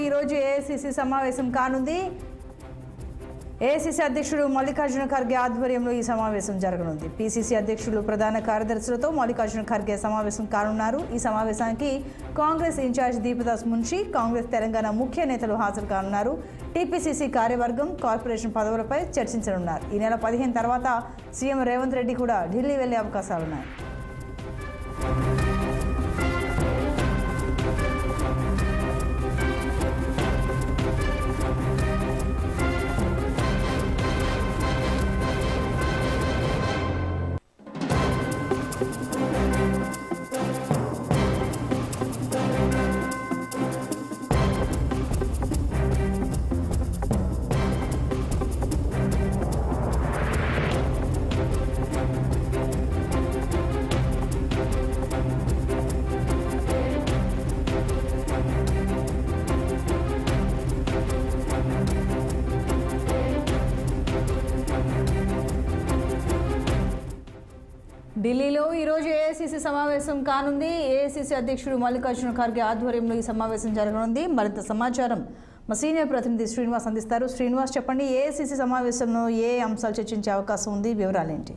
ఈరోజు ఏఐసిసి సమావేశం కానుంది. ఏఐసిసి అధ్యక్షుడు మల్లికార్జున ఖర్గే ఆధ్వర్యంలో ఈ సమావేశం జరగనుంది. పిసిసి అధ్యక్షులు ప్రధాన కార్యదర్శులతో మల్లికార్జున ఖర్గే సమావేశం కానున్నారు. ఈ సమావేశానికి కాంగ్రెస్ ఇన్ఛార్జ్ దీపదాస్ మున్షి, కాంగ్రెస్ తెలంగాణ ముఖ్య నేతలు హాజరు కానున్నారు. టీపీసీసీ కార్యవర్గం, కార్పొరేషన్ పదవులపై చర్చించనున్నారు. ఈ నెల 15 తర్వాత సీఎం రేవంత్ రెడ్డి కూడా ఢిల్లీ వెళ్లే అవకాశాలున్నాయి. ఢిల్లీలో ఈరోజు ఏఐసిసి సమావేశం కానుంది. ఏఐసిసి అధ్యక్షుడు మల్లికార్జున ఖర్గే ఆధ్వర్యంలో ఈ సమావేశం జరగనుంది. మరింత సమాచారం మా సీనియర్ ప్రతినిధి శ్రీనివాస్ అందిస్తారు. శ్రీనివాస్, చెప్పండి, ఏఐసిసి సమావేశంలో ఏ అంశాలు చర్చించే అవకాశం ఉంది, వివరాలేంటి?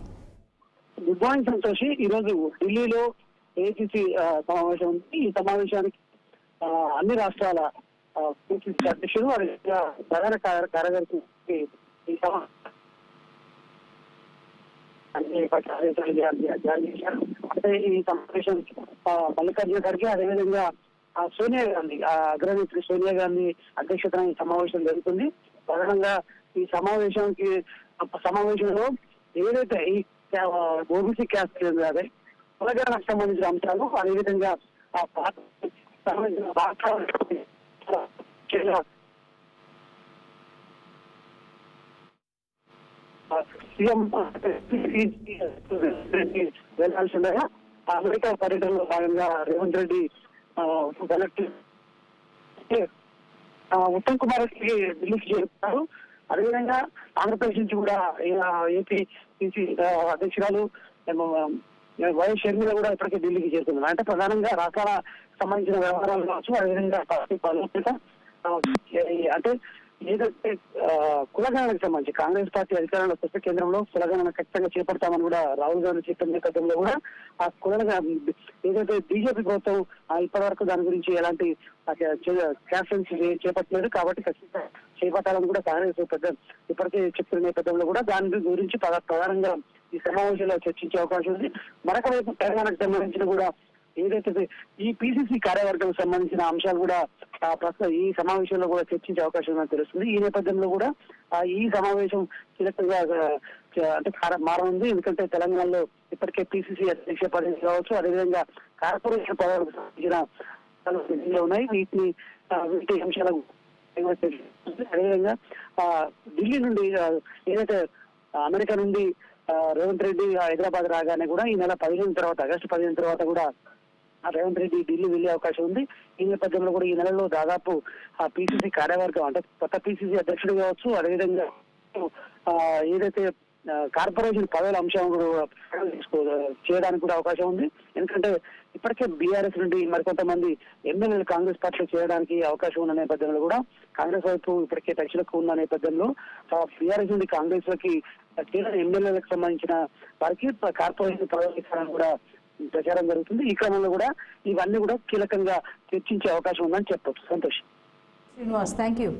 Good morning Santoshi. ఈరోజు ఢిల్లీలో ఏఐసిసి సమావేశం ఉంది. ఈ సమావేశానికి అన్ని రాష్ట్రాల పిసిసి అధ్యక్షుడు ప్రధాన కార్యదర్శి జారీ చేశారు. అంటే ఈ సమావేశం మల్లికార్జున ఖర్గే, అదేవిధంగా సోనియా గాంధీ, అగ్రనేత్రి సోనియా గాంధీ అధ్యక్షతన ఈ సమావేశం జరుగుతుంది. ప్రధానంగా ఈ సమావేశంలో ఏదైతే ఈ ఓబీసీ క్యాస్ట్ అదే తెలంగాణకు సంబంధించిన అంశాలు, అదేవిధంగా సీఎం వెళ్లాల్సి ఉండగా అమెరికా పర్యటనలో భాగంగా రేవంత్ రెడ్డి ఉత్తమ్ కుమార్ రెడ్డి ఢిల్లీకి చేరుకున్నారు. అదేవిధంగా ఆంధ్రప్రదేశ్ నుంచి కూడా ఏపీసీ అధ్యక్షురాలు వైఎస్ షర్మిల కూడా ఇప్పటికే ఢిల్లీకి చేరుకున్నారు. అంటే ప్రధానంగా రాష్ట్రాల సంబంధించిన వ్యవహారాలు కావచ్చు, అదేవిధంగా పార్టీ బలోపేత, అంటే ఏదైతే కులగణనకు సంబంధించి కాంగ్రెస్ పార్టీ అధికారంలో వస్తే కేంద్రంలో కులగణన ఖచ్చితంగా చేపడతామని కూడా రాహుల్ గాంధీ చెప్పిన నేపథ్యంలో కూడా ఆ ఏదైతే బీజేపీ ప్రభుత్వం ఇప్పటి వరకు దాని గురించి ఎలాంటి క్యాన్సెన్స్ చేపట్టలేదు, కాబట్టి ఖచ్చితంగా చేపట్టాలని కూడా కాంగ్రెస్ ఇప్పటికే చెప్తున్న నేపథ్యంలో కూడా దాని గురించి ప్రధానంగా ఈ సమావేశంలో చర్చించే అవకాశం ఉంది. మరొక వైపు తెలంగాణకు సంబంధించిన కూడా ఏదైతే ఈ పిసిసి కార్యవర్గం సంబంధించిన అంశాలు కూడా ప్రస్తుతం ఈ సమావేశంలో కూడా చర్చించే అవకాశం ఉందని తెలుస్తుంది. ఈ నేపథ్యంలో కూడా ఈ సమావేశం కీలకంగా అంటే మారనుంది. ఎందుకంటే తెలంగాణలో ఇప్పటికే పిసిసి అధ్యక్ష పదవి కావచ్చు, అదేవిధంగా కార్పొరేషన్ పదవులకు సంబంధించిన ఉన్నాయి. వీటి అంశాలకు అదేవిధంగా ఢిల్లీ నుండి ఏదైతే అమెరికా నుండి రేవంత్ రెడ్డి హైదరాబాద్ రాగానే కూడా ఈ నెల 15 తర్వాత, ఆగస్టు 15 తర్వాత కూడా రేవంత్ రెడ్డి ఢిల్లీ వెళ్లే అవకాశం ఉంది. ఈ నేపథ్యంలో కూడా ఈ నెలలో దాదాపు ఆ పిసిసి కార్యవర్గం అంటే కొత్త పిసిసి అధ్యక్షుడు కావచ్చు, అదేవిధంగా ఏదైతే కార్పొరేషన్ పదవుల అంశం చేయడానికి కూడా అవకాశం ఉంది. ఎందుకంటే ఇప్పటికే బీఆర్ఎస్ నుండి మరికొంతమంది ఎమ్మెల్యేలు కాంగ్రెస్ పార్టీలో చేయడానికి అవకాశం ఉన్న నేపథ్యంలో కూడా కాంగ్రెస్ వైపు ఇప్పటికే టచ్లకు ఉన్న నేపథ్యంలో బీఆర్ఎస్ నుండి కాంగ్రెస్ లోకి ఎమ్మెల్యేలకు సంబంధించిన వారికి కార్పొరేషన్ పదవులు ఇస్తారని కూడా ప్రచారం జరుగుతుంది. ఈ క్రమంలో కూడా ఇవన్నీ కూడా కీలకంగా చర్చించే అవకాశం ఉందని చెప్పొచ్చు. సంతోష్. Srinivas, thank you.